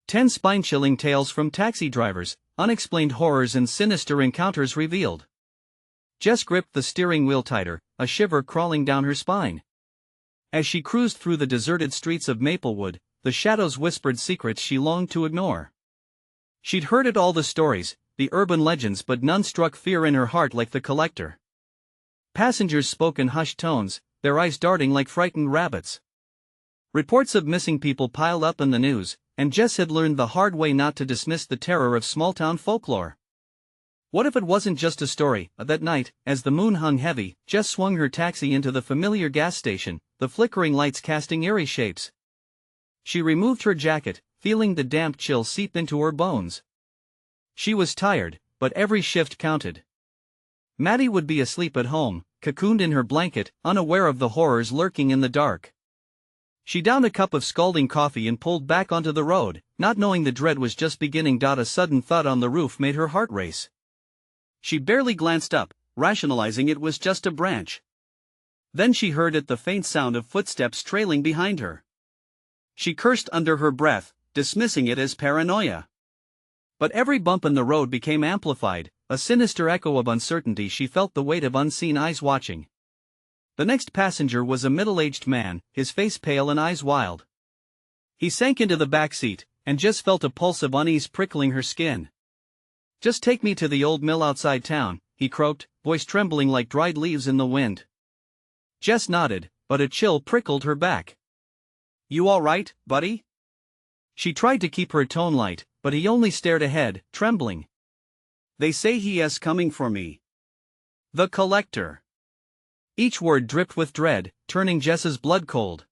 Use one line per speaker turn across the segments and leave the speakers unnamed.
10 spine-chilling tales from taxi drivers, unexplained horrors and sinister encounters revealed. Jess gripped the steering wheel tighter, a shiver crawling down her spine. As she cruised through the deserted streets of Maplewood, the shadows whispered secrets she longed to ignore. She'd heard it all, the stories, the urban legends, but none struck fear in her heart like the collector. Passengers spoke in hushed tones, their eyes darting like frightened rabbits. Reports of missing people piled up in the news, and Jess had learned the hard way not to dismiss the terror of small-town folklore. What if it wasn't just a story? That night, as the moon hung heavy, Jess swung her taxi into the familiar gas station, the flickering lights casting eerie shapes. She removed her jacket, feeling the damp chill seep into her bones. She was tired, but every shift counted. Maddie would be asleep at home, cocooned in her blanket, unaware of the horrors lurking in the dark. She downed a cup of scalding coffee and pulled back onto the road, not knowing the dread was just beginning. A sudden thud on the roof made her heart race. She barely glanced up, rationalizing it was just a branch. Then she heard the faint sound of footsteps trailing behind her. She cursed under her breath, dismissing it as paranoia. But every bump in the road became amplified, a sinister echo of uncertainty. She felt the weight of unseen eyes watching. The next passenger was a middle-aged man, his face pale and eyes wild. He sank into the back seat, and Jess felt a pulse of unease prickling her skin. "Just take me to the old mill outside town," he croaked, voice trembling like dried leaves in the wind. Jess nodded, but a chill prickled her back. "You all right, buddy?" She tried to keep her tone light, but he only stared ahead, trembling. "They say he is coming for me. The collector." Each word dripped with dread, turning Jess's blood cold.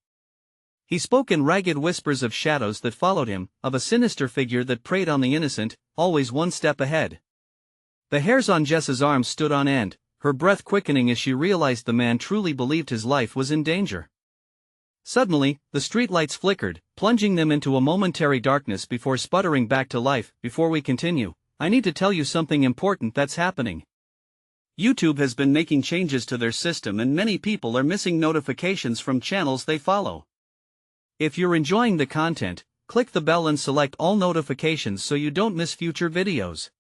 He spoke in ragged whispers of shadows that followed him, of a sinister figure that preyed on the innocent, always one step ahead. The hairs on Jess's arms stood on end, her breath quickening as she realized the man truly believed his life was in danger. Suddenly, the streetlights flickered, plunging them into a momentary darkness before sputtering back to life. "Before we continue, I need to tell you something important that's happening. YouTube has been making changes to their system and many people are missing notifications from channels they follow. If you're enjoying the content, click the bell and select all notifications so you don't miss future videos.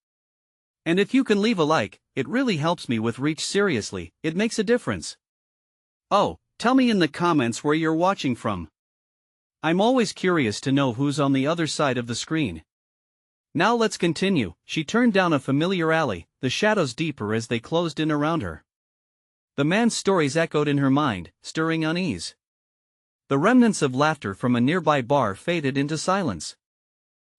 And if you can leave a like, it really helps me with reach. Seriously, it makes a difference. Oh, tell me in the comments where you're watching from. I'm always curious to know who's on the other side of the screen. Now let's continue." She turned down a familiar alley, the shadows deeper as they closed in around her. The man's stories echoed in her mind, stirring unease. The remnants of laughter from a nearby bar faded into silence.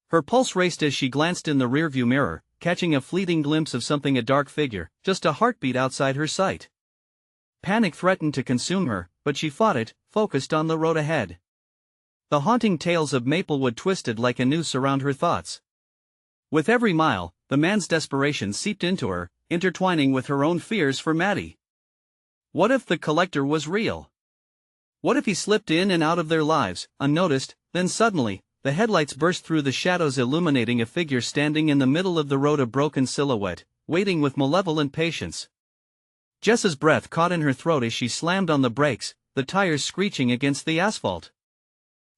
Her pulse raced as she glanced in the rearview mirror, catching a fleeting glimpse of something, a dark figure, just a heartbeat outside her sight. Panic threatened to consume her, but she fought it, focused on the road ahead. The haunting tales of Maplewood twisted like a noose around her thoughts. With every mile, the man's desperation seeped into her, intertwining with her own fears for Maddie. What if the collector was real? What if he slipped in and out of their lives, unnoticed? Then suddenly, the headlights burst through the shadows, illuminating a figure standing in the middle of the road, a broken silhouette, waiting with malevolent patience. Jess's breath caught in her throat as she slammed on the brakes, the tires screeching against the asphalt.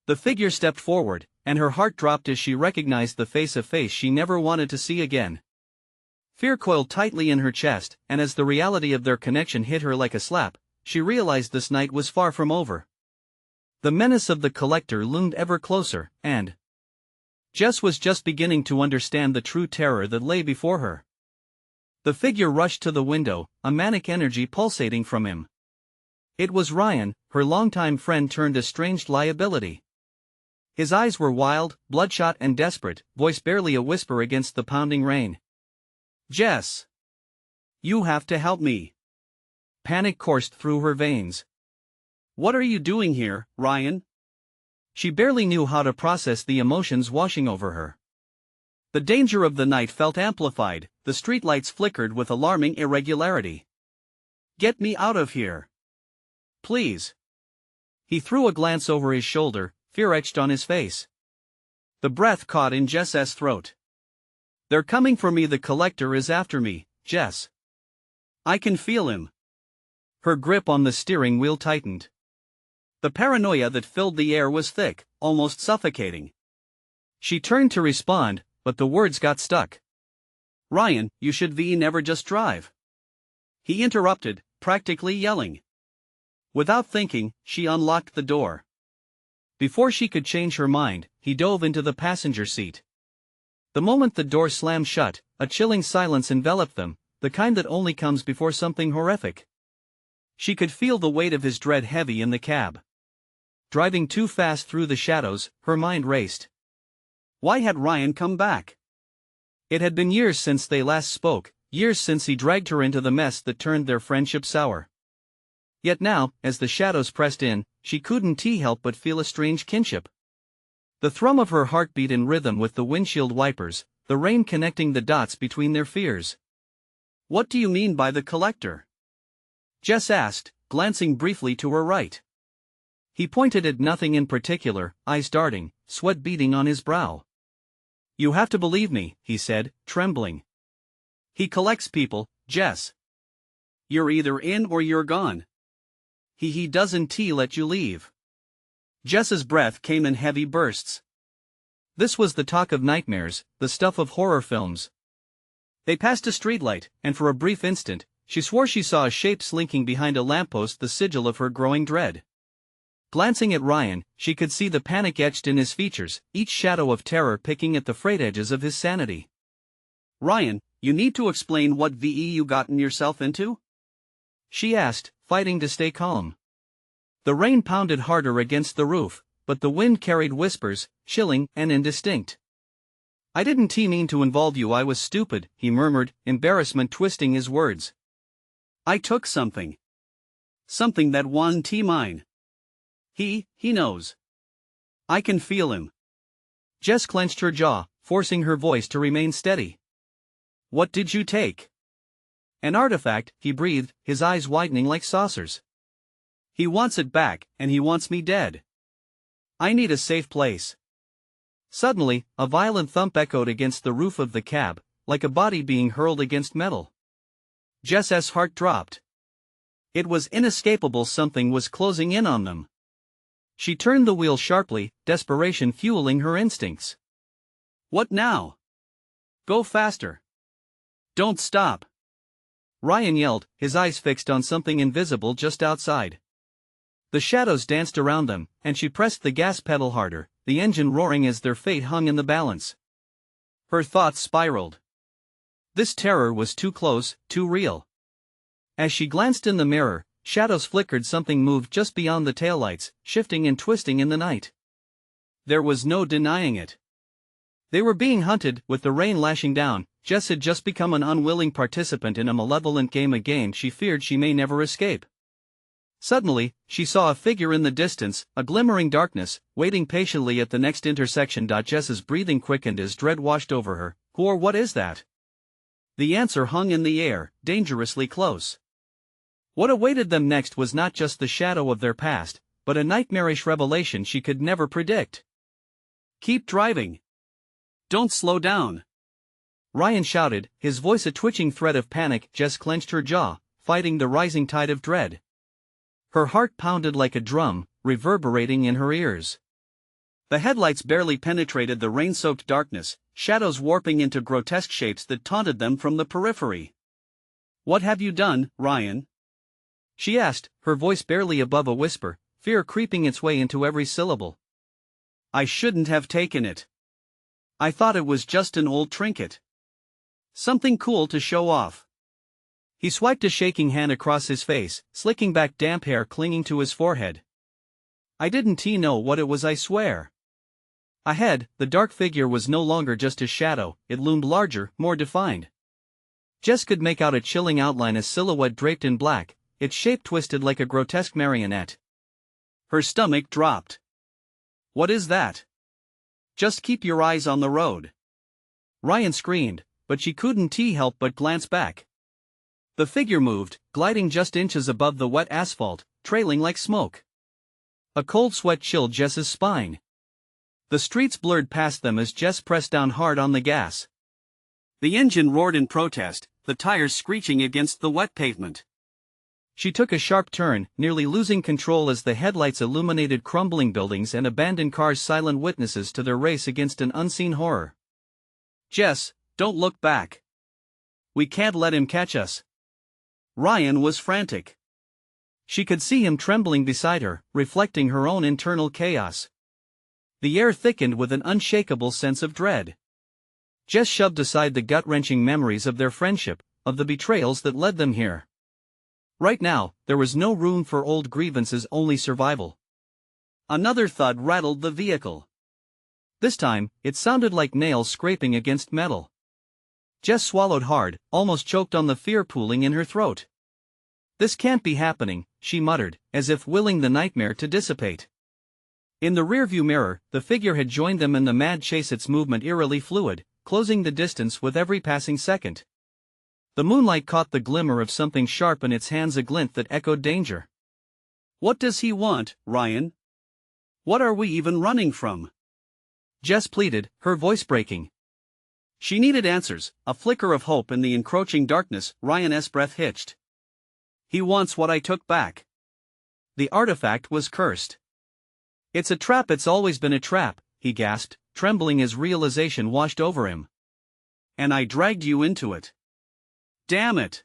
The figure stepped forward, and her heart dropped as she recognized the face, a face she never wanted to see again. Fear coiled tightly in her chest, and as the reality of their connection hit her like a slap, she realized this night was far from over. The menace of the collector loomed ever closer, and Jess was just beginning to understand the true terror that lay before her. The figure rushed to the window, a manic energy pulsating from him. It was Ryan, her longtime friend turned estranged liability. His eyes were wild, bloodshot and desperate, voice barely a whisper against the pounding rain. "Jess! You have to help me." Panic coursed through her veins. "What are you doing here, Ryan?" She barely knew how to process the emotions washing over her. The danger of the night felt amplified, the streetlights flickered with alarming irregularity. "Get me out of here. Please." He threw a glance over his shoulder, fear etched on his face. The breath caught in Jess's throat. "They're coming for me. The collector is after me, Jess. I can feel him." Her grip on the steering wheel tightened. The paranoia that filled the air was thick, almost suffocating. She turned to respond, but the words got stuck.
Ryan, you should never just drive. He interrupted, practically yelling. Without thinking, she unlocked the door.
Before she could change her mind, he dove into the passenger seat. The moment the door slammed shut, a chilling silence enveloped them, the kind that only comes before something horrific. She could feel the weight of his dread heavy in the cab. Driving too fast through the shadows, her mind raced.
Why had Ryan come back?
It had been years since they last spoke, years since he dragged her into the mess that turned their friendship sour. Yet now, as the shadows pressed in, she couldn't help but feel a strange kinship. The thrum of her heart beat in rhythm with the windshield wipers, the rain connecting the dots between their fears.
What do you mean by the collector?
Jess asked, glancing briefly to her right. He pointed at nothing in particular, eyes darting, sweat beading on his brow. You have to believe me, he said, trembling. He collects people, Jess.
You're either in or you're gone.
He doesn't let you leave. Jess's breath came in heavy bursts. This was the talk of nightmares, the stuff of horror films. They passed a streetlight, and for a brief instant, she swore she saw a shape slinking behind a lamppost, the sigil of her growing dread. Glancing at Ryan, she could see the panic etched in his features, each shadow of terror picking at the frayed edges of his sanity.
Ryan, you need to explain what you gotten yourself into?
She asked, fighting to stay calm. The rain pounded harder against the roof, but the wind carried whispers, chilling and indistinct. I didn't mean to involve you, I was stupid, he murmured, embarrassment twisting his words.
I took something. Something that won mine. He knows. I can feel him.
Jess clenched her jaw, forcing her voice to remain steady. What did you take? An artifact, he breathed, his eyes widening like saucers.
He wants it back, and he wants me dead.
I need a safe place. Suddenly, a violent thump echoed against the roof of the cab, like a body being hurled against metal. Jess's heart dropped. It was inescapable, something was closing in on them. She turned the wheel sharply, desperation fueling her instincts.
What now? Go faster. Don't stop.
Ryan yelled, his eyes fixed on something invisible just outside. The shadows danced around them, and she pressed the gas pedal harder, the engine roaring as their fate hung in the balance. Her thoughts spiraled. This terror was too close, too real. As she glanced in the mirror, shadows flickered, something moved just beyond the taillights, shifting and twisting in the night. There was no denying it. They were being hunted, with the rain lashing down. Jess had just become an unwilling participant in a malevolent game, a game she feared she may never escape. Suddenly, she saw a figure in the distance, a glimmering darkness, waiting patiently at the next intersection. Jess's breathing quickened as dread washed over her. Who or what is that? The answer hung in the air, dangerously close. What awaited them next was not just the shadow of their past, but a nightmarish revelation she could never predict.
Keep driving. Don't slow down.
Ryan shouted, his voice a twitching thread of panic. Jess clenched her jaw, fighting the rising tide of dread. Her heart pounded like a drum, reverberating in her ears.
The headlights barely penetrated the rain-soaked darkness, shadows warping into grotesque shapes that taunted them from the periphery. What have you done, Ryan?
She asked, her voice barely above a whisper, fear creeping its way into every syllable.
I shouldn't have taken it. I thought it was just an old trinket. Something cool to show off.
He swiped a shaking hand across his face, slicking back damp hair clinging to his forehead. I didn't know what it was, I swear. Ahead, the dark figure was no longer just a shadow, it loomed larger, more defined. Jess could make out a chilling outline, a silhouette draped in black, its shape twisted like a grotesque marionette.
Her stomach dropped. What is that? Just keep your eyes on the road.
Ryan screamed, but she couldn't help but glance back. The figure moved, gliding just inches above the wet asphalt, trailing like smoke. A cold sweat chilled Jess's spine. The streets blurred past them as Jess pressed down hard on the gas.
The engine roared in protest, the tires screeching against the wet pavement.
She took a sharp turn, nearly losing control as the headlights illuminated crumbling buildings and abandoned cars, silent witnesses to their race against an unseen horror.
Jess, don't look back. We can't let him catch us. Ryan was frantic.
She could see him trembling beside her, reflecting her own internal chaos. The air thickened with an unshakable sense of dread. Jess shoved aside the gut-wrenching memories of their friendship, of the betrayals that led them here. Right now, there was no room for old grievances, only survival.
Another thud rattled the vehicle.
This time, it sounded like nails scraping against metal. Jess swallowed hard, almost choked on the fear pooling in her throat. This can't be happening, she muttered, as if willing the nightmare to dissipate. In the rearview mirror, the figure had joined them in the mad chase, its movement eerily fluid, closing the distance with every passing second. The moonlight caught the glimmer of something sharp in its hands, a glint that echoed danger.
What does he want, Ryan? What are we even running from?
Jess pleaded, her voice breaking.
She needed answers, a flicker of hope in the encroaching darkness. Ryan's breath hitched. He wants what I took back.
The artifact was cursed. It's a trap, it's always been a trap, he gasped, trembling as realization washed over him.
And I dragged you into it. Damn it!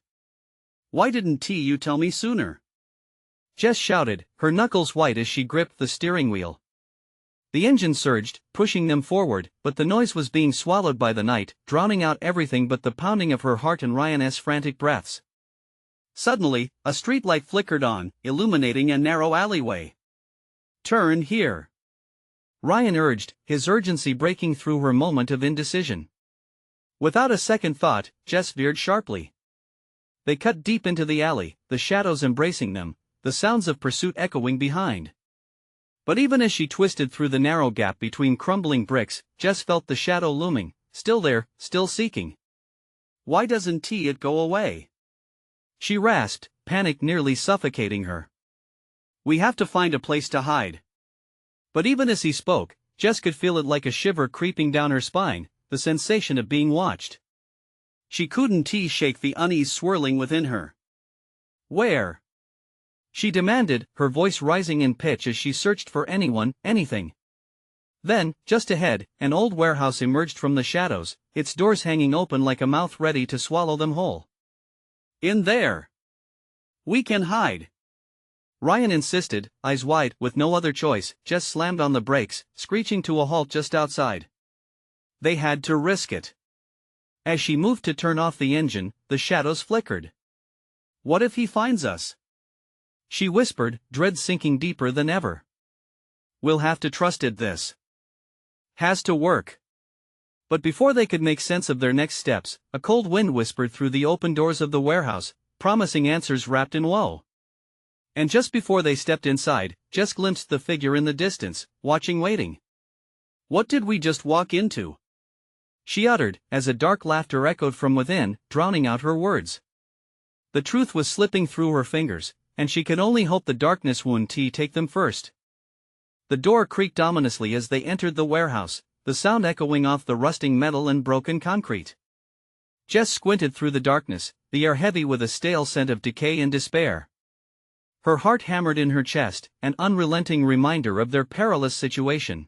Why didn't you tell me sooner?
Jess shouted, her knuckles white as she gripped the steering wheel. The engine surged, pushing them forward, but the noise was being swallowed by the night, drowning out everything but the pounding of her heart and Ryan's frantic breaths.
Suddenly, a streetlight flickered on, illuminating a narrow alleyway. Turn here.
Ryan urged, his urgency breaking through her moment of indecision. Without a second thought, Jess veered sharply. They cut deep into the alley, the shadows embracing them, the sounds of pursuit echoing behind. But even as she twisted through the narrow gap between crumbling bricks, Jess felt the shadow looming, still there, still seeking.
Why doesn't it go away?
She rasped, panic nearly suffocating her.
We have to find a place to hide.
But even as he spoke, Jess could feel it like a shiver creeping down her spine, the sensation of being watched.
She couldn't shake the unease swirling within her.
Where? She demanded, her voice rising in pitch as she searched for anyone, anything. Then, just ahead, an old warehouse emerged from the shadows, its doors hanging open like a mouth ready to swallow them whole.
In there! We can hide!
Ryan insisted, eyes wide. With no other choice, Jess slammed on the brakes, screeching to a halt just outside. They had to risk it. As she moved to turn off the engine, the shadows flickered.
What if he finds us?
She whispered, dread sinking deeper than ever.
We'll have to trust it. This
has to work. But before they could make sense of their next steps, a cold wind whispered through the open doors of the warehouse, promising answers wrapped in woe. And just before they stepped inside, Jess glimpsed the figure in the distance, watching, waiting.
What did we just walk into?
She uttered, as a dark laughter echoed from within, drowning out her words. The truth was slipping through her fingers, and she could only hope the darkness wouldn't take them first. The door creaked ominously as they entered the warehouse, the sound echoing off the rusting metal and broken concrete. Jess squinted through the darkness, the air heavy with a stale scent of decay and despair. Her heart hammered in her chest, an unrelenting reminder of their perilous situation.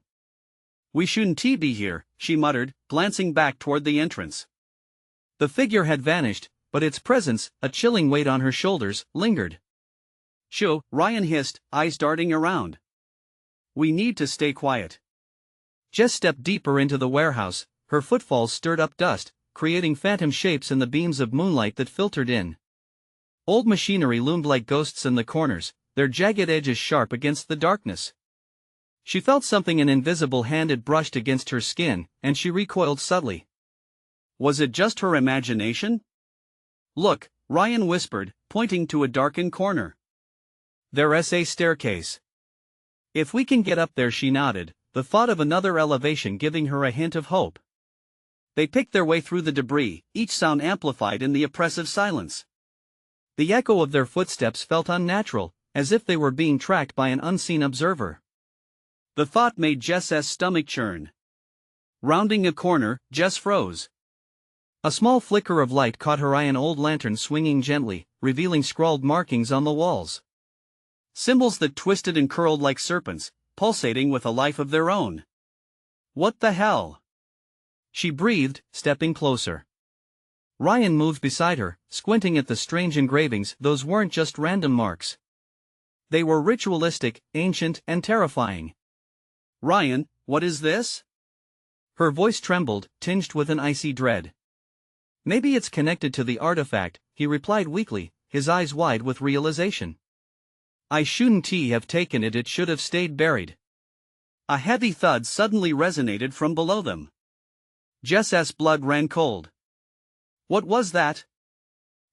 We shouldn't be here, she muttered, glancing back toward the entrance.
The figure had vanished, but its presence, a chilling weight on her shoulders, lingered.
Shoo, Ryan hissed, eyes darting around. We need to stay quiet.
Jess stepped deeper into the warehouse, her footfalls stirred up dust, creating phantom shapes in the beams of moonlight that filtered in. Old machinery loomed like ghosts in the corners, their jagged edges sharp against the darkness. She felt something an invisible hand had brushed against her skin, and she recoiled subtly.
Was it just her imagination? Look, Ryan whispered, pointing to a darkened corner.
There's a staircase. If we can get up there, she nodded, the thought of another elevation giving her a hint of hope.
They picked their way through the debris, each sound amplified in the oppressive silence.
The echo of their footsteps felt unnatural, as if they were being tracked by an unseen observer.
The thought made Jess's stomach churn. Rounding a corner, Jess froze.
A small flicker of light caught her eye, an old lantern swinging gently, revealing scrawled markings on the walls.
Symbols that twisted and curled like serpents, pulsating with a life of their own. What the hell?
She breathed, stepping closer. Ryan moved beside her, squinting at the strange engravings. Those weren't just random marks. They were ritualistic, ancient, and terrifying.
Ryan, what is this?
Her voice trembled, tinged with an icy dread. Maybe it's connected to the artifact, he replied weakly, his eyes wide with realization. I shouldn't have taken it, it should have stayed buried.
A heavy thud suddenly resonated from below them. Jess's blood ran cold. What was that?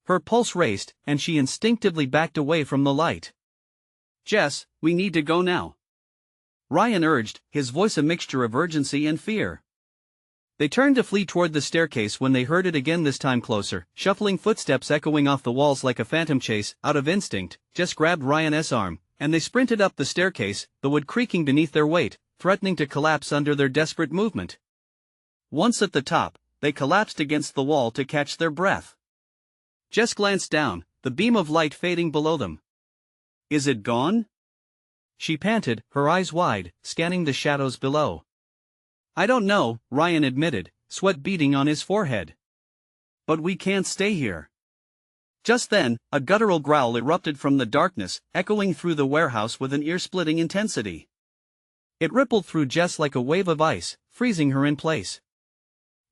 Her pulse raced, and she instinctively backed away from the light.
Jess, we need to go now, Ryan urged, his voice a mixture of urgency and fear.
They turned to flee toward the staircase when they heard it again, this time closer, shuffling footsteps echoing off the walls like a phantom chase. Out of instinct, Jess grabbed Ryan's arm, and they sprinted up the staircase, the wood creaking beneath their weight, threatening to collapse under their desperate movement.
Once at the top, they collapsed against the wall to catch their breath. Jess glanced down, the beam of light fading below them. Is it gone?
She panted, her eyes wide, scanning the shadows below.
I don't know, Ryan admitted, sweat beading on his forehead. But we can't stay here. Just then, a guttural growl erupted from the darkness, echoing through the warehouse with an ear-splitting intensity.
It rippled through Jess like a wave of ice, freezing her in place.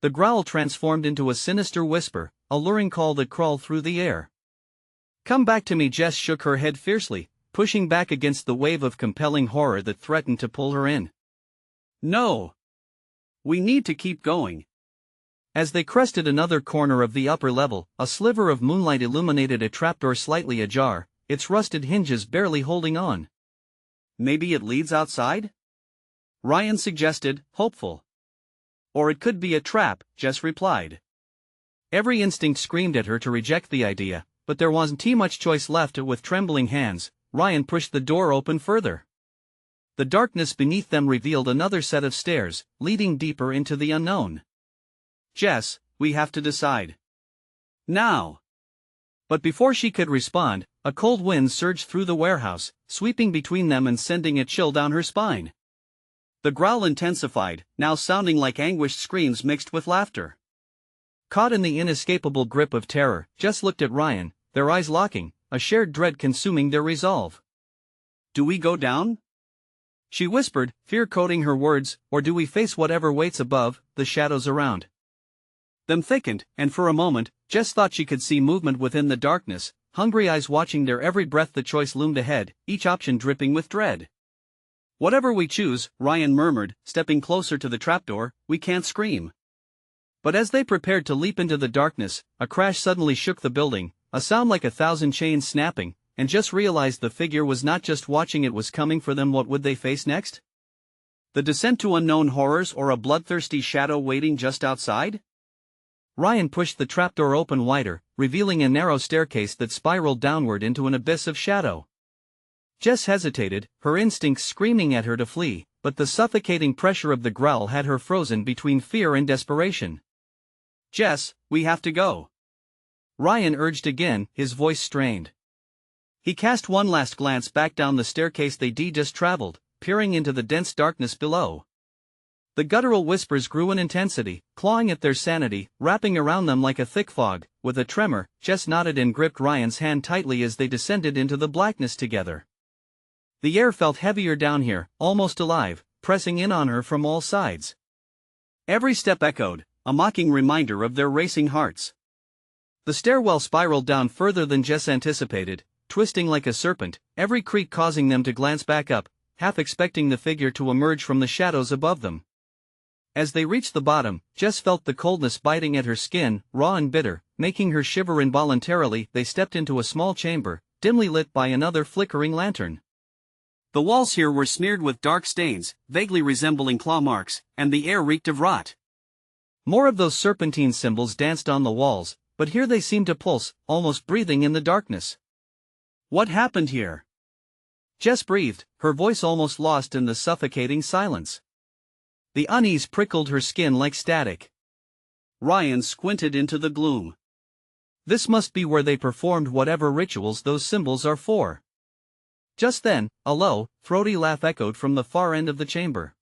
The growl transformed into a sinister whisper, a luring call that crawled through the air. Come back to me, Jess shook her head fiercely, pushing back against the wave of compelling horror that threatened to pull her in.
No. We need to keep going.
As they crested another corner of the upper level, a sliver of moonlight illuminated a trapdoor slightly ajar, its rusted hinges barely holding on.
Maybe it leads outside? Ryan suggested, hopeful. Or it could be a trap, Jess replied.
Every instinct screamed at her to reject the idea, but there wasn't much choice left. With trembling hands, Ryan pushed the door open further. The darkness beneath them revealed another set of stairs, leading deeper into the unknown.
Jess, we have to decide. Now.
But before she could respond, a cold wind surged through the warehouse, sweeping between them and sending a chill down her spine.
The growl intensified, now sounding like anguished screams mixed with laughter.
Caught in the inescapable grip of terror, Jess looked at Ryan, their eyes locking, a shared dread consuming their resolve.
Do we go down?
She whispered, fear coating her words, or do we face whatever waits above, the shadows around?
Them thickened, and for a moment, Jess thought she could see movement within the darkness, hungry eyes watching their every breath. The choice loomed ahead, each option dripping with dread. Whatever we choose, Ryan murmured, stepping closer to the trapdoor, we can't scream. But as they prepared to leap into the darkness, a crash suddenly shook the building, a sound like 1,000 chains snapping, and Jess realized the figure was not just watching, it was coming for them. What would they face next? The descent to unknown horrors, or a bloodthirsty shadow waiting just outside?
Ryan pushed the trapdoor open wider, revealing a narrow staircase that spiraled downward into an abyss of shadow. Jess hesitated, her instincts screaming at her to flee, but the suffocating pressure of the growl had her frozen between fear and desperation.
Jess, we have to go,
Ryan urged again, his voice strained. He cast one last glance back down the staircase they just traveled, peering into the dense darkness below. The guttural whispers grew in intensity, clawing at their sanity, wrapping around them like a thick fog. With a tremor, Jess nodded and gripped Ryan's hand tightly as they descended into the blackness together. The air felt heavier down here, almost alive, pressing in on her from all sides.
Every step echoed, a mocking reminder of their racing hearts.
The stairwell spiraled down further than Jess anticipated, twisting like a serpent, every creak causing them to glance back up, half expecting the figure to emerge from the shadows above them. As they reached the bottom, Jess felt the coldness biting at her skin, raw and bitter, making her shiver involuntarily. They stepped into a small chamber, dimly lit by another flickering lantern.
The walls here were smeared with dark stains, vaguely resembling claw marks, and the air reeked of rot.
More of those serpentine symbols danced on the walls, but here they seemed to pulse, almost breathing in the darkness.
What happened here?
Jess breathed, her voice almost lost in the suffocating silence. The unease prickled her skin like static.
Ryan squinted into the gloom.
This must be where they performed whatever rituals those symbols are for. Just then, a low, throaty laugh echoed from the far end of the chamber.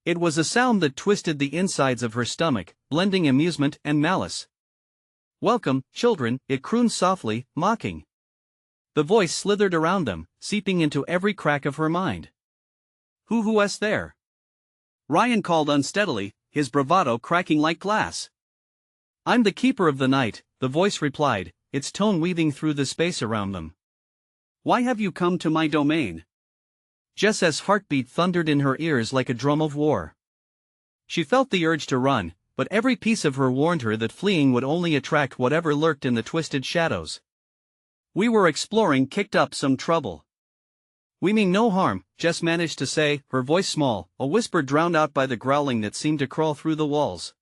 It was a sound that twisted the insides of her stomach, blending amusement and malice. "Welcome, children," it crooned softly, mocking. The voice slithered around them, seeping into every crack of her mind.
Who's there?" Ryan called unsteadily, his bravado cracking like glass.
"I'm the keeper of the night," the voice replied, its tone weaving through the space around them.
"Why have you come to my domain?"
Jess's heartbeat thundered in her ears like a drum of war. She felt the urge to run, but every piece of her warned her that fleeing would only attract whatever lurked in the twisted shadows.
"We were exploring, kicked up some trouble."
"We mean no harm," Jess managed to say, her voice small, a whisper drowned out by the growling that seemed to crawl through the walls.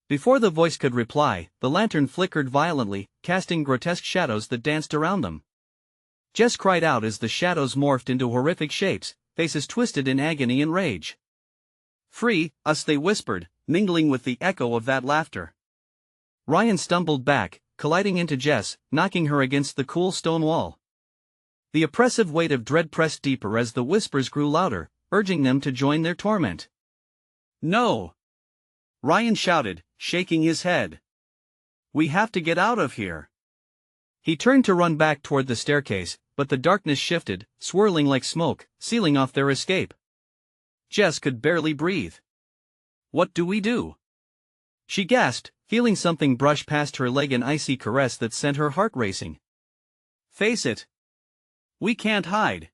Before the voice could reply, the lantern flickered violently, casting grotesque shadows that danced around them. Jess cried out as the shadows morphed into horrific shapes, faces twisted in agony and rage.
"Free us," they whispered, mingling with the echo of that laughter.
Ryan stumbled back, colliding into Jess, knocking her against the cool stone wall. The oppressive weight of dread pressed deeper as the whispers grew louder, urging them to join their torment.
"No!" Ryan shouted, shaking his head. "We have to get out of here."
He turned to run back toward the staircase, but the darkness shifted, swirling like smoke, sealing off their escape. Jess could barely breathe.
"What do we do?"
she gasped, feeling something brush past her leg, an icy caress that sent her heart racing.
"Face it. We can't hide,"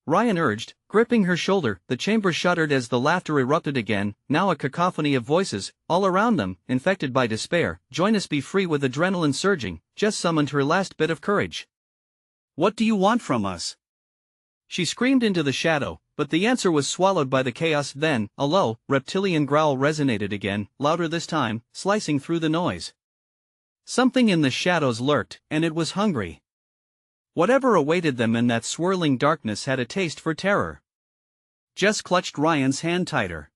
Ryan urged, gripping her shoulder. The chamber shuddered as the laughter erupted again, now a cacophony of voices, all around them, infected by despair. "Join us, be free." With adrenaline surging, Jess summoned her last bit of courage.
"What do you want from us?"
she screamed into the shadow, but the answer was swallowed by the chaos. Then, a low, reptilian growl resonated again, louder this time, slicing through the noise. Something in the shadows lurked, and it was hungry. Whatever awaited them in that swirling darkness had a taste for terror.
Jess clutched Ryan's hand tighter.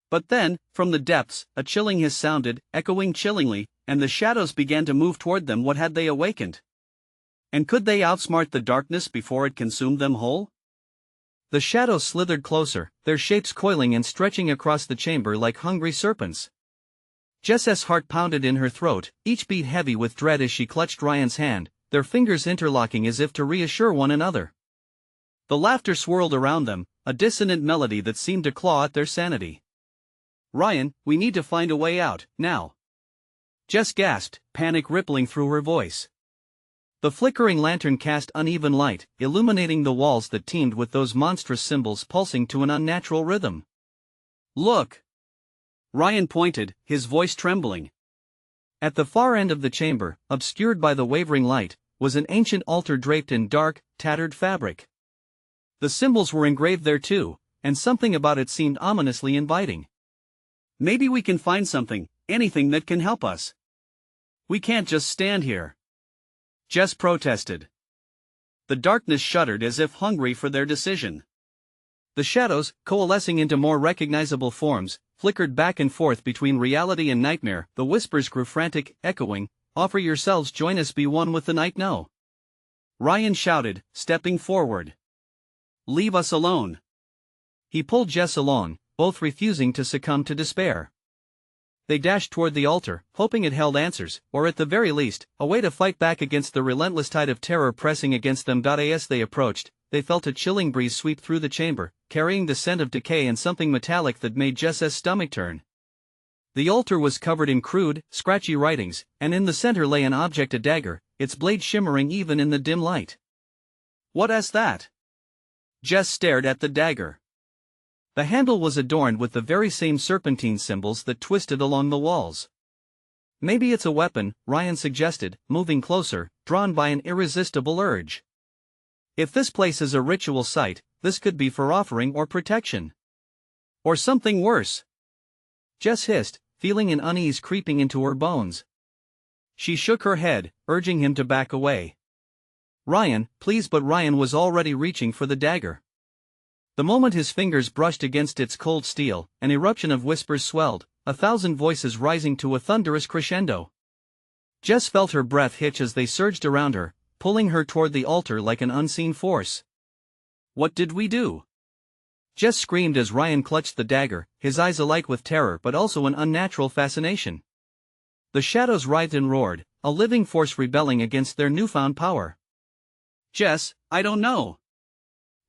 But then, from the depths, a chilling hiss sounded, echoing chillingly, and the shadows began to move toward them. What had they awakened? And could they outsmart the darkness before it consumed them whole?
The shadows slithered closer, their shapes coiling and stretching across the chamber like hungry serpents. Jess's heart pounded in her throat, each beat heavy with dread as she clutched Ryan's hand, their fingers interlocking as if to reassure one another. The laughter swirled around them, a dissonant melody that seemed to claw at their sanity.
"Ryan, we need to find a way out, now,"
Jess gasped, panic rippling through her voice. The flickering lantern cast uneven light, illuminating the walls that teemed with those monstrous symbols pulsing to an unnatural rhythm.
"Look!" Ryan pointed, his voice trembling.
At the far end of the chamber, obscured by the wavering light, was an ancient altar draped in dark, tattered fabric. The symbols were engraved there too, and something about it seemed ominously inviting.
"Maybe we can find something, anything that can help us. We can't just stand here," Jess protested. The darkness shuddered as if hungry for their decision.
The shadows, coalescing into more recognizable forms, flickered back and forth between reality and nightmare. The whispers grew frantic, echoing, "Offer yourselves, join us, be one with the night." "No,"
Ryan shouted, stepping forward. "Leave us alone."
He pulled Jess along, both refusing to succumb to despair. They dashed toward the altar, hoping it held answers, or at the very least, a way to fight back against the relentless tide of terror pressing against them. As they approached, they felt a chilling breeze sweep through the chamber, carrying the scent of decay and something metallic that made Jess's stomach turn. The altar was covered in crude, scratchy writings, and in the center lay an object, a dagger, its blade shimmering even in the dim light.
"What's that?" Jess stared at the dagger.
The handle was adorned with the very same serpentine symbols that twisted along the walls. "Maybe it's a weapon," Ryan suggested, moving closer, drawn by an irresistible urge. "If this place is a ritual site, this could be for offering or protection.
Or something worse,"
Jess hissed, feeling an unease creeping into her bones. She shook her head, urging him to back away. "Ryan, please," but Ryan was already reaching for the dagger. The moment his fingers brushed against its cold steel, an eruption of whispers swelled, 1,000 voices rising to a thunderous crescendo. Jess felt her breath hitch as they surged around her, pulling her toward the altar like an unseen force.
What did we do?
Jess screamed as Ryan clutched the dagger, his eyes alight with terror but also an unnatural fascination. The shadows writhed and roared, a living force rebelling against their newfound power.
Jess, I don't know.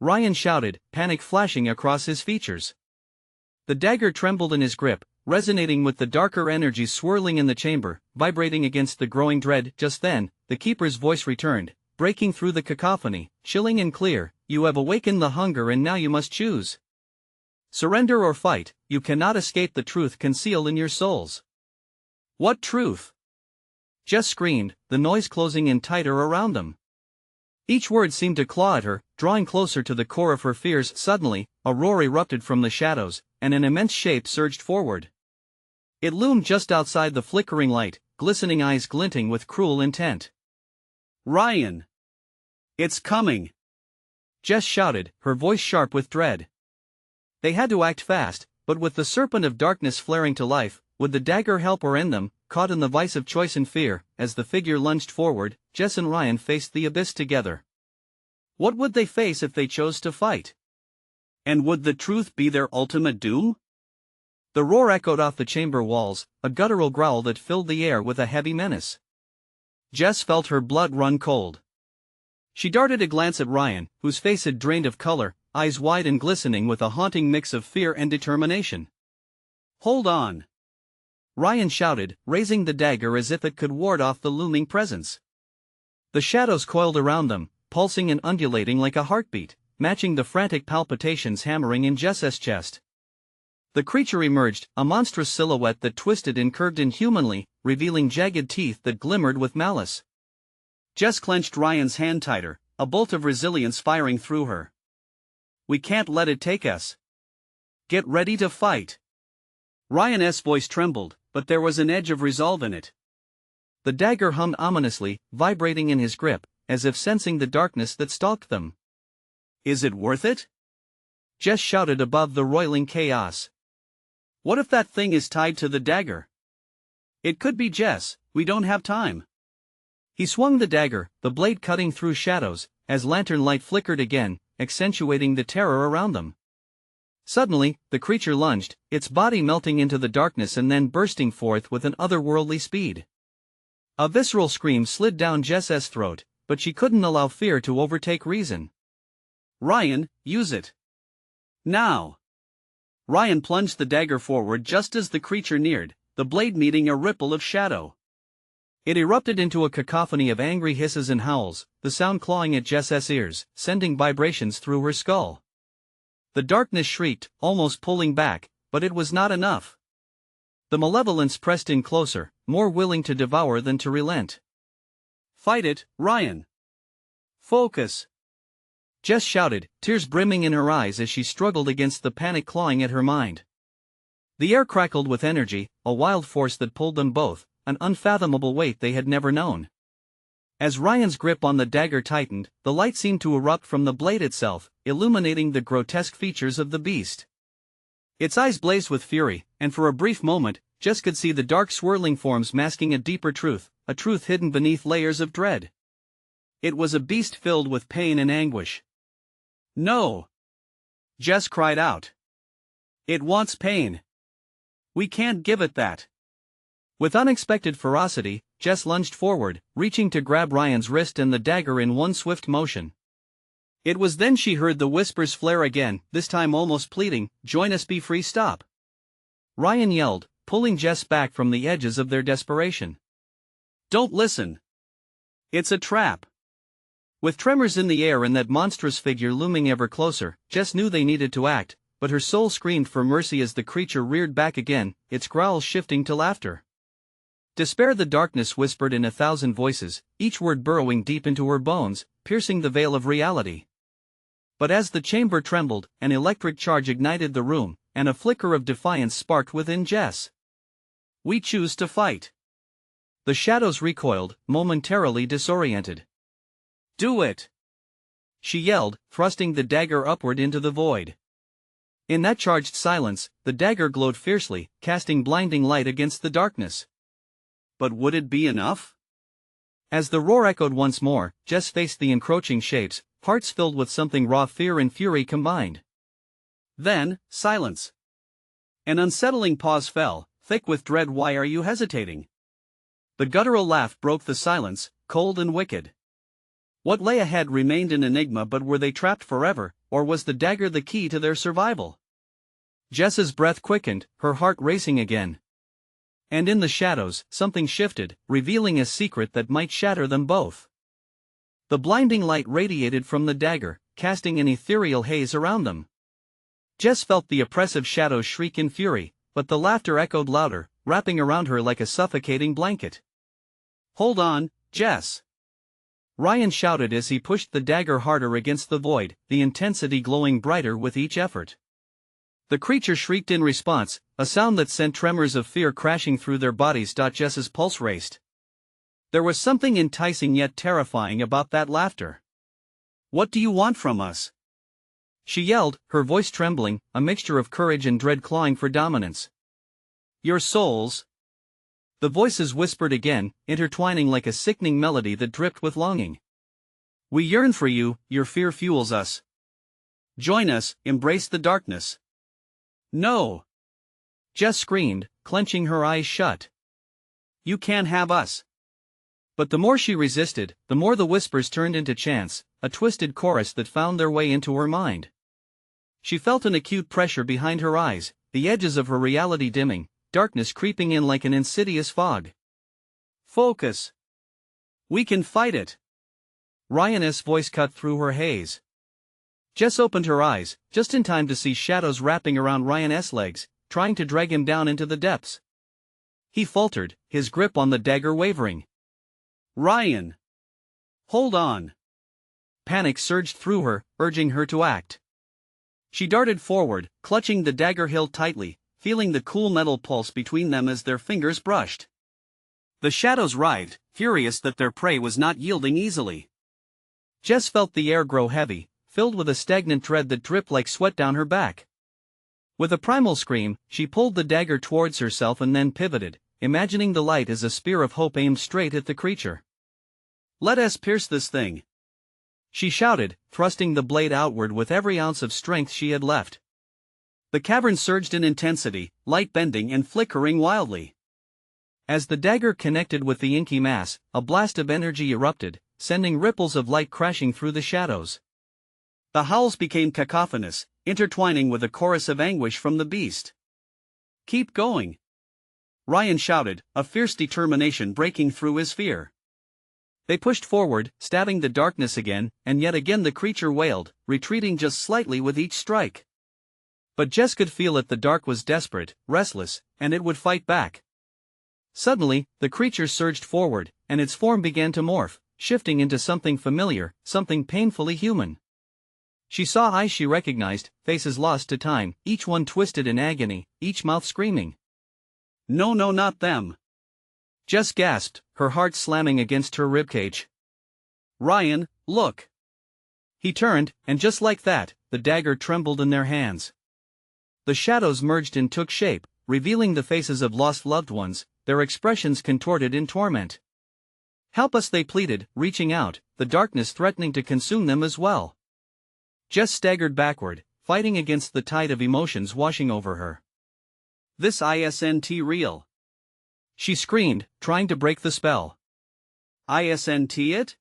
Ryan shouted, panic flashing across his features. The dagger trembled in his grip, resonating with the darker energies swirling in the chamber, vibrating against the growing dread. Just then, the keeper's voice returned, breaking through the cacophony, chilling and clear. You have awakened the hunger and now you must choose. Surrender or fight, you cannot escape the truth concealed in your souls.
What truth?
Jess screamed, the noise closing in tighter around them. Each word seemed to claw at her, drawing closer to the core of her fears. Suddenly, a roar erupted from the shadows, and an immense shape surged forward. It loomed just outside the flickering light, glistening eyes glinting with cruel intent.
Ryan! It's coming!
Jess shouted, her voice sharp with dread. They had to act fast, but with the serpent of darkness flaring to life, would the dagger help or end them? Caught in the vice of choice and fear, as the figure lunged forward, Jess and Ryan faced the abyss together. What would they face if they chose to fight?
And would the truth be their ultimate doom?
The roar echoed off the chamber walls, a guttural growl that filled the air with a heavy menace. Jess felt her blood run cold. She darted a glance at Ryan, whose face had drained of color, eyes wide and glistening with a haunting mix of fear and determination.
Hold on!
Ryan shouted, raising the dagger as if it could ward off the looming presence. The shadows coiled around them, pulsing and undulating like a heartbeat, matching the frantic palpitations hammering in Jess's chest. The creature emerged, a monstrous silhouette that twisted and curved inhumanly, revealing jagged teeth that glimmered with malice.
Jess clenched Ryan's hand tighter, a bolt of resilience firing through her. We can't let it take us. Get ready to fight. Ryan's voice trembled, but there was an edge of resolve in it.
The dagger hummed ominously, vibrating in his grip, as if sensing the darkness that stalked them.
Is it worth it?
Jess shouted above the roiling chaos.
What if that thing is tied to the dagger? It could be Jess, we don't have time.
He swung the dagger, the blade cutting through shadows, as lantern light flickered again, accentuating the terror around them. Suddenly, the creature lunged, its body melting into the darkness and then bursting forth with an otherworldly speed. A visceral scream slid down Jess's throat, but she couldn't allow fear to overtake reason.
Ryan, use it. Now! Ryan plunged the dagger forward just as the creature neared, the blade meeting a ripple of shadow.
It erupted into a cacophony of angry hisses and howls, the sound clawing at Jess's ears, sending vibrations through her skull. The darkness shrieked, almost pulling back, but it was not enough. The malevolence pressed in closer, more willing to devour than to relent.
Fight it, Ryan! Focus!
Jess shouted, tears brimming in her eyes as she struggled against the panic clawing at her mind. The air crackled with energy, a wild force that pulled them both, an unfathomable weight they had never known. As Ryan's grip on the dagger tightened, the light seemed to erupt from the blade itself, illuminating the grotesque features of the beast. Its eyes blazed with fury, and for a brief moment, Jess could see the dark swirling forms masking a deeper truth, a truth hidden beneath layers of dread. It was a beast filled with pain and anguish.
No! Jess cried out. It wants pain. We can't give it that.
With unexpected ferocity, Jess lunged forward, reaching to grab Ryan's wrist and the dagger in one swift motion. It was then she heard the whispers flare again, this time almost pleading, "Join us, be free, stop." Ryan yelled, pulling Jess back from the edges of their desperation.
Don't listen. It's a trap.
With tremors in the air and that monstrous figure looming ever closer, Jess knew they needed to act, but her soul screamed for mercy as the creature reared back again, its growls shifting to laughter. Despair, the darkness whispered in 1,000 voices, each word burrowing deep into her bones, piercing the veil of reality. But as the chamber trembled, an electric charge ignited the room, and a flicker of defiance sparked within Jess. We choose to fight. The shadows recoiled, momentarily disoriented. Do it! She yelled, thrusting the dagger upward into the void. In that charged silence, the dagger glowed fiercely, casting blinding light against the darkness.
But would it be enough?
As the roar echoed once more, Jess faced the encroaching shapes, hearts filled with something raw fear and fury combined.
Then, silence. An unsettling pause fell, thick with dread. Why are you hesitating?
The guttural laugh broke the silence, cold and wicked.
What lay ahead remained an enigma, but were they trapped forever, or was the dagger the key to their survival?
Jess's breath quickened, her heart racing again. And in the shadows, something shifted, revealing a secret that might shatter them both. The blinding light radiated from the dagger, casting an ethereal haze around them. Jess felt the oppressive shadows shriek in fury, but the laughter echoed louder, wrapping around her like a suffocating blanket.
"Hold on, Jess!"
Ryan shouted as he pushed the dagger harder against the void, the intensity glowing brighter with each effort. The creature shrieked in response, a sound that sent tremors of fear crashing through their bodies. Jess's pulse raced. There was something enticing yet terrifying about that laughter.
"What do you want from us?"
she yelled, her voice trembling, a mixture of courage and dread clawing for dominance.
"Your souls."
The voices whispered again, intertwining like a sickening melody that dripped with longing.
"We yearn for you, your fear fuels us. Join us, embrace the darkness." "No!"
Jess screamed, clenching her eyes shut.
"You can't have us."
But the more she resisted, the more the whispers turned into chants, a twisted chorus that found their way into her mind. She felt an acute pressure behind her eyes, the edges of her reality dimming, darkness creeping in like an insidious fog.
"Focus. We can fight it."
Ryan's voice cut through her haze. Jess opened her eyes, just in time to see shadows wrapping around Ryan's legs, trying to drag him down into the depths. He faltered, his grip on the dagger wavering.
"Ryan! Hold on!"
Panic surged through her, urging her to act. She darted forward, clutching the dagger hilt tightly, feeling the cool metal pulse between them as their fingers brushed.
The shadows writhed, furious that their prey was not yielding easily.
Jess felt the air grow heavy, filled with a stagnant dread that dripped like sweat down her back. With a primal scream, she pulled the dagger towards herself and then pivoted, imagining the light as a spear of hope aimed straight at the creature.
"Let us pierce this thing,"
she shouted, thrusting the blade outward with every ounce of strength she had left.
The cavern surged in intensity, light bending and flickering wildly.
As the dagger connected with the inky mass, a blast of energy erupted, sending ripples of light crashing through the shadows.
The howls became cacophonous, intertwining with a chorus of anguish from the beast. "Keep going!" Ryan shouted, a fierce determination breaking through his fear.
They pushed forward, stabbing the darkness again, and yet again the creature wailed, retreating just slightly with each strike. But Jess could feel it, the dark was desperate, restless, and it would fight back. Suddenly, the creature surged forward, and its form began to morph, shifting into something familiar, something painfully human. She saw eyes she recognized, faces lost to time, each one twisted in agony, each mouth screaming.
"No, no, not them!"
Jess gasped, her heart slamming against her ribcage.
"Ryan, look!"
He turned, and just like that, the dagger trembled in their hands. The shadows merged and took shape, revealing the faces of lost loved ones, their expressions contorted in torment. "Help us," they pleaded, reaching out, the darkness threatening to consume them as well. Jess staggered backward, fighting against the tide of emotions washing over her.
"This isn't real!"
she screamed, trying to break the spell.
"Isn't it?"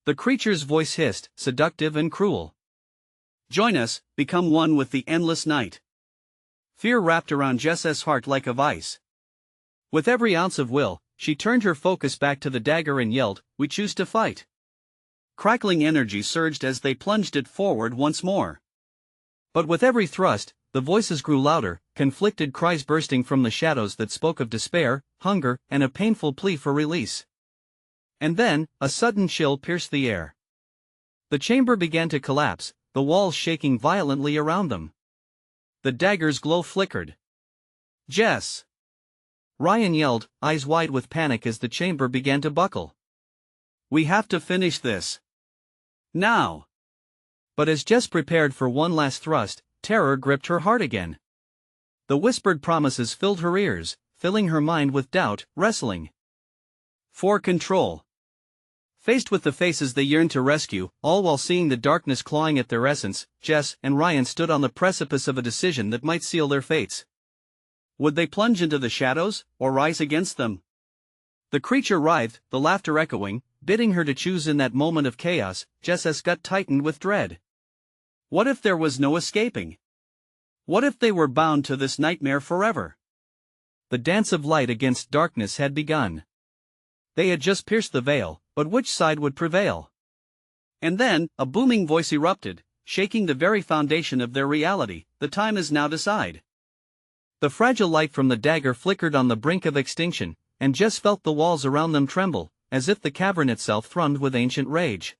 the creature's voice hissed, seductive and cruel.
"Join us, become one with the endless night." Fear wrapped around Jess's heart like a vice.
With every ounce of will, she turned her focus back to the dagger and yelled, "We choose to fight."
Crackling energy surged as they plunged it forward once more.
But with every thrust, the voices grew louder, conflicted cries bursting from the shadows that spoke of despair, hunger, and a painful plea for release. And then, a sudden chill pierced the air. The chamber began to collapse, the walls shaking violently around them. The dagger's glow flickered.
"Jess!"
Ryan yelled, eyes wide with panic as the chamber began to buckle.
"We have to finish this. Now!"
But as Jess prepared for one last thrust, terror gripped her heart again. The whispered promises filled her ears, filling her mind with doubt, wrestling
for control. Faced with the faces they yearned to rescue, all while seeing the darkness clawing at their essence, Jess and Ryan stood on the precipice of a decision that might seal their fates. Would they plunge into the shadows, or rise against them? The creature writhed, the laughter echoing, bidding her to choose in that moment of chaos. Jess's gut tightened with dread. What if there was no escaping? What if they were bound to this nightmare forever?
The dance of light against darkness had begun. They had just pierced the veil, but which side would prevail?
And then, a booming voice erupted, shaking the very foundation of their reality. The time is now decide.
The fragile light from the dagger flickered on the brink of extinction, and Jess felt the walls around them tremble, as if the cavern itself thrummed with ancient rage.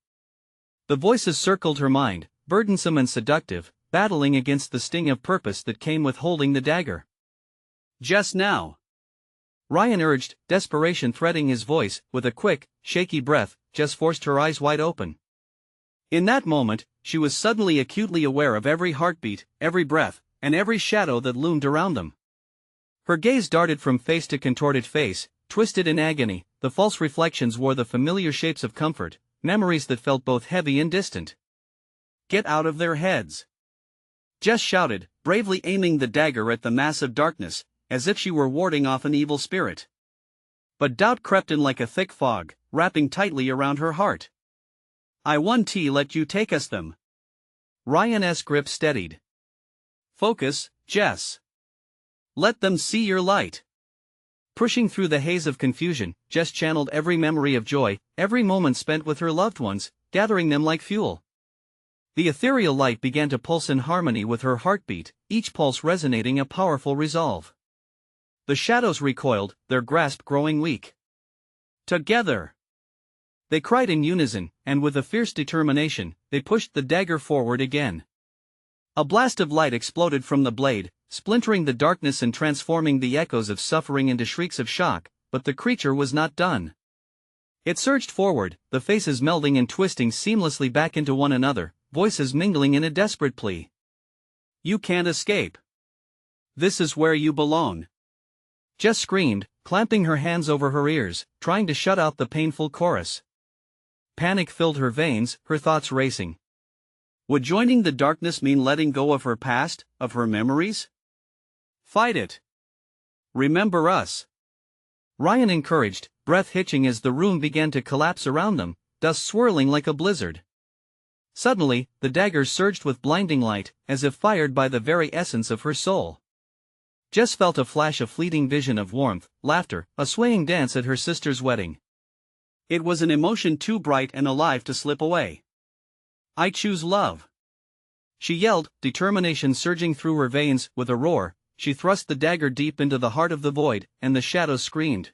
The voices circled her mind, burdensome and seductive, battling against the sting of purpose that came with holding the dagger.
Jess now!
Ryan urged, desperation threading his voice. With a quick, shaky breath, Jess forced her eyes wide open.
In that moment, she was suddenly acutely aware of every heartbeat, every breath, and every shadow that loomed around them.
Her gaze darted from face to contorted face, twisted in agony. The false reflections wore the familiar shapes of comfort, memories that felt both heavy and distant.
Get out of their heads! Jess shouted, bravely aiming the dagger at the massive darkness, as if she were warding off an evil spirit. But doubt crept in like a thick fog, wrapping tightly around her heart. I won't let you take us them.
Ryan's grip steadied.
Focus, Jess. Let them see your light.
Pushing through the haze of confusion, Jess channeled every memory of joy, every moment spent with her loved ones, gathering them like fuel. The ethereal light began to pulse in harmony with her heartbeat, each pulse resonating a powerful resolve. The shadows recoiled, their grasp growing weak.
Together!
They cried in unison, and with a fierce determination, they pushed the dagger forward again.
A blast of light exploded from the blade, splintering the darkness and transforming the echoes of suffering into shrieks of shock, but the creature was not done.
It surged forward, the faces melding and twisting seamlessly back into one another, voices mingling in a desperate plea.
You can't escape. This is where you belong.
Jess screamed, clamping her hands over her ears, trying to shut out the painful chorus. Panic filled her veins, her thoughts racing.
Would joining the darkness mean letting go of her past, of her memories? Fight it. Remember us.
Ryan encouraged, breath hitching as the room began to collapse around them, dust swirling like a blizzard. Suddenly, the dagger surged with blinding light, as if fired by the very essence of her soul. Jess felt a flash of fleeting vision of warmth, laughter, a swaying dance at her sister's wedding.
It was an emotion too bright and alive to slip away. I choose love.
She yelled, determination surging through her veins. With a roar, she thrust the dagger deep into the heart of the void, and the shadows screamed.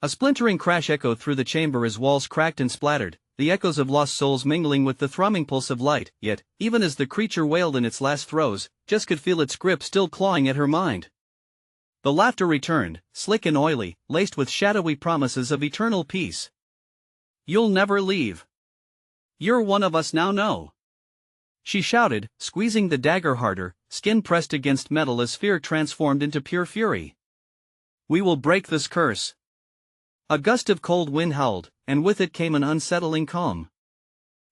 A splintering crash echoed through the chamber as walls cracked and splattered, the echoes of lost souls mingling with the thrumming pulse of light. Yet, even as the creature wailed in its last throes, Jess could feel its grip still clawing at her mind. The laughter returned, slick and oily, laced with shadowy promises of eternal peace.
You'll never leave. You're one of us now, no.
She shouted, squeezing the dagger harder, skin pressed against metal as fear transformed into pure fury.
We will break this curse.
A gust of cold wind howled, and with it came an unsettling calm.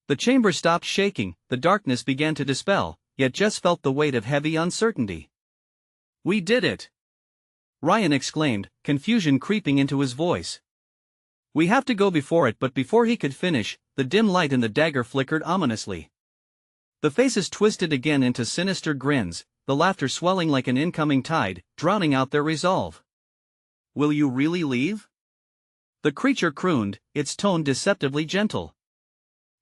The chamber stopped shaking, the darkness began to dispel, yet Jess felt the weight of heavy uncertainty.
We did it!
Ryan exclaimed, confusion creeping into his voice. We have to go before it, but before he could finish, the dim light in the dagger flickered ominously. The faces twisted again into sinister grins, the laughter swelling like an incoming tide, drowning out their resolve.
Will you really leave?
The creature crooned, its tone deceptively gentle.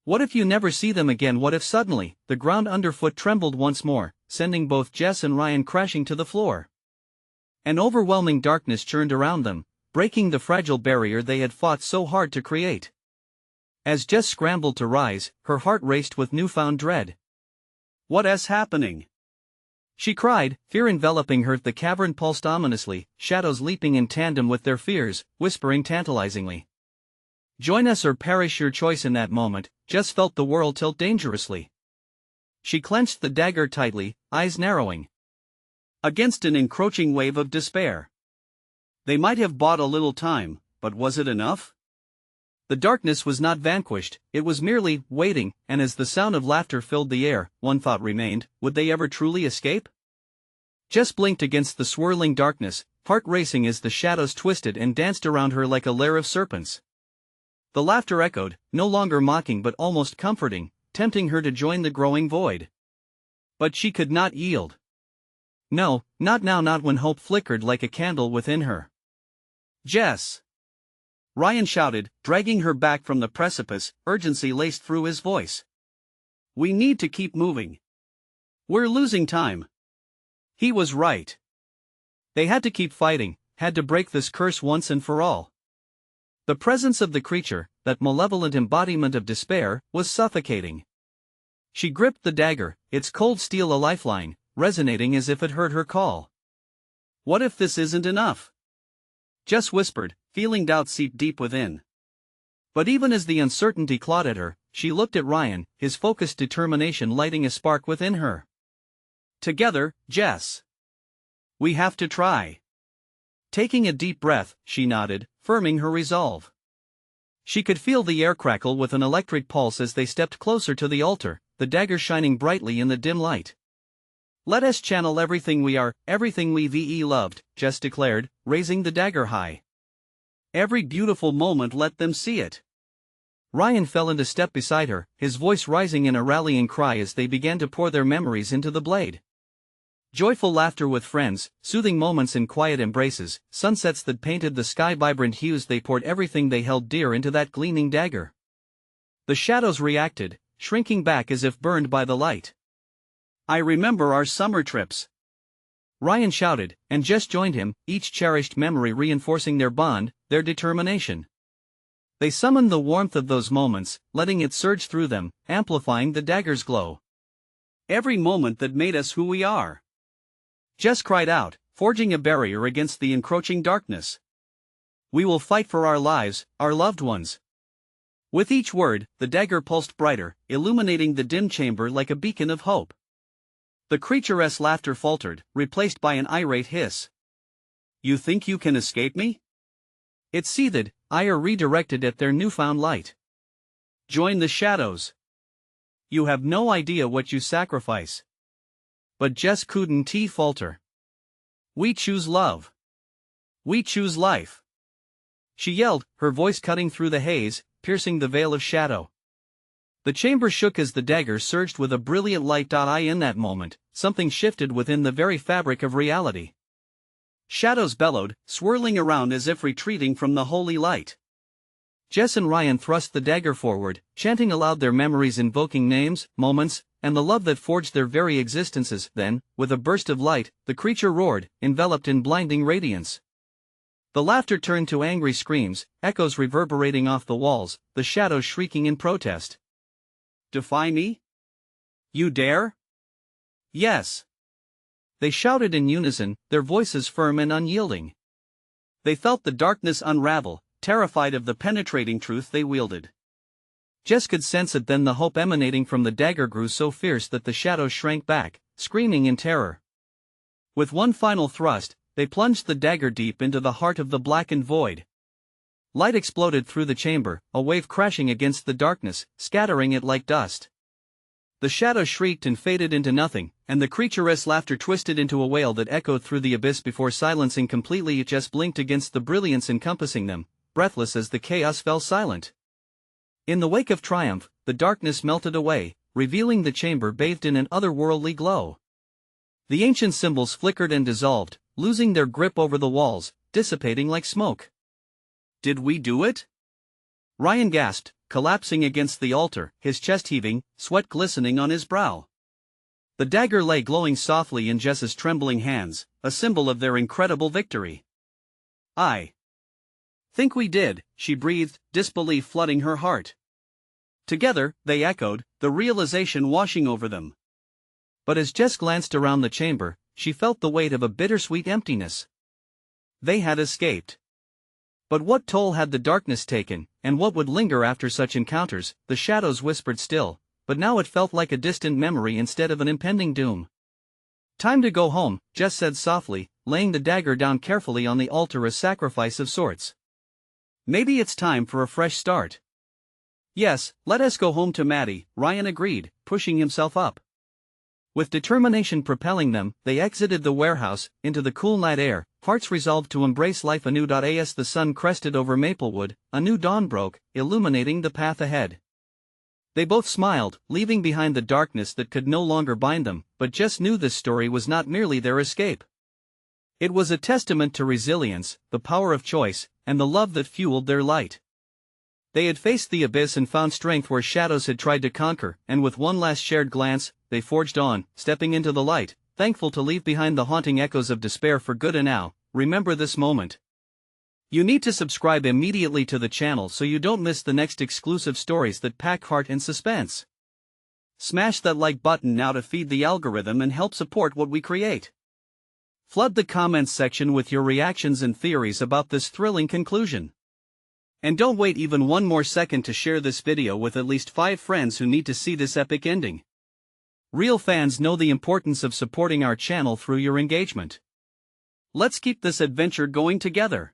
What if you never see them again? What if suddenly, the ground underfoot trembled once more, sending both Jess and Ryan crashing to the floor? An overwhelming darkness churned around them, breaking the fragile barrier they had fought so hard to create. As Jess scrambled to rise, her heart raced with newfound dread.
What's happening?
She cried, fear enveloping her. The cavern pulsed ominously, shadows leaping in tandem with their fears, whispering tantalizingly. Join us or perish. Your choice. In that moment, Jess felt the world tilt dangerously. She clenched the dagger tightly, eyes narrowing.
Against an encroaching wave of despair. They might have bought a little time, but was it enough?
The darkness was not vanquished, it was merely waiting, and as the sound of laughter filled the air, one thought remained: would they ever truly escape? Jess blinked against the swirling darkness, heart racing as the shadows twisted and danced around her like a lair of serpents. The laughter echoed, no longer mocking but almost comforting, tempting her to join the growing void. But she could not yield. No, not now, not when hope flickered like a candle within her.
Jess! Ryan shouted, dragging her back from the precipice, urgency laced through his voice. We need to keep moving. We're losing time. He was right.
They had to keep fighting, had to break this curse once and for all. The presence of the creature, that malevolent embodiment of despair, was suffocating. She gripped the dagger, its cold steel a lifeline, resonating as if it heard her call.
What if this isn't enough? Jess whispered, feeling doubt seep deep within.
But even as the uncertainty clawed at her, she looked at Ryan, his focused determination lighting a spark within her.
Together, Jess. We have to try.
Taking a deep breath, she nodded, firming her resolve. She could feel the air crackle with an electric pulse as they stepped closer to the altar, the dagger shining brightly in the dim light. Let us channel everything we are, everything we loved, Jess declared, raising the dagger high.
Every beautiful moment, let them see it.
Ryan fell into step beside her, his voice rising in a rallying cry as they began to pour their memories into the blade. Joyful laughter with friends, soothing moments in quiet embraces, sunsets that painted the sky vibrant hues, they poured everything they held dear into that gleaming dagger. The shadows reacted, shrinking back as if burned by the light.
I remember our summer trips.
Ryan shouted, and Jess joined him, each cherished memory reinforcing their bond, their determination. They summoned the warmth of those moments, letting it surge through them, amplifying the dagger's glow.
Every moment that made us who we are.
Jess cried out, forging a barrier against the encroaching darkness. We will fight for our lives, our loved ones. With each word, the dagger pulsed brighter, illuminating the dim chamber like a beacon of hope. The creature's laughter faltered, replaced by an irate hiss. You think you can escape me? It seethed, ire redirected at their newfound light. Join the shadows. You have no idea what you sacrifice. But Jess couldn't falter. We choose love. We choose life. She yelled, her voice cutting through the haze, piercing the veil of shadow. The chamber shook as the dagger surged with a brilliant light. In that moment, something shifted within the very fabric of reality. Shadows bellowed, swirling around as if retreating from the holy light. Jess and Ryan thrust the dagger forward, chanting aloud their memories, invoking names, moments, and the love that forged their very existences. Then, with a burst of light, the creature roared, enveloped in blinding radiance. The laughter turned to angry screams, echoes reverberating off the walls, the shadows shrieking in protest. Defy me? You dare? Yes. They shouted in unison, their voices firm and unyielding. They felt the darkness unravel, terrified of the penetrating truth they wielded. Jess could sense it then, the hope emanating from the dagger grew so fierce that the shadows shrank back, screaming in terror. With one final thrust, they plunged the dagger deep into the heart of the blackened void. Light exploded through the chamber, a wave crashing against the darkness, scattering it like dust. The shadows shrieked and faded into nothing, and the creature's laughter twisted into a wail that echoed through the abyss before silencing completely. It just blinked against the brilliance encompassing them, breathless as the chaos fell silent. In the wake of triumph, the darkness melted away, revealing the chamber bathed in an otherworldly glow. The ancient symbols flickered and dissolved, losing their grip over the walls, dissipating like smoke. Did we do it? Ryan gasped, collapsing against the altar, his chest heaving, sweat glistening on his brow. The dagger lay glowing softly in Jess's trembling hands, a symbol of their incredible victory. I think we did, she breathed, disbelief flooding her heart. Together, they echoed, the realization washing over them. But as Jess glanced around the chamber, she felt the weight of a bittersweet emptiness. They had escaped. But what toll had the darkness taken, and what would linger after such encounters? The shadows whispered still, but now it felt like a distant memory instead of an impending doom. "Time to go home," Jess said softly, laying the dagger down carefully on the altar as sacrifice of sorts.
"Maybe it's time for a fresh start." "Yes, let us go home to Maddie," Ryan agreed, pushing himself up.
With determination propelling them, they exited the warehouse, into the cool night air, hearts resolved to embrace life anew. As the sun crested over Maplewood, a new dawn broke, illuminating the path ahead. They both smiled, leaving behind the darkness that could no longer bind them, but Jess knew this story was not merely their escape. It was a testament to resilience, the power of choice, and the love that fueled their light. They had faced the abyss and found strength where shadows had tried to conquer, and with one last shared glance, they forged on, stepping into the light, thankful to leave behind the haunting echoes of despair for good. And now, remember this moment. You need to subscribe immediately to the channel so you don't miss the next exclusive stories that pack heart and suspense. Smash that like button now to feed the algorithm and help support what we create. Flood the comments section with your reactions and theories about this thrilling conclusion. And don't wait even one more second to share this video with at least 5 friends who need to see this epic ending. Real fans know the importance of supporting our channel through your engagement. Let's keep this adventure going together.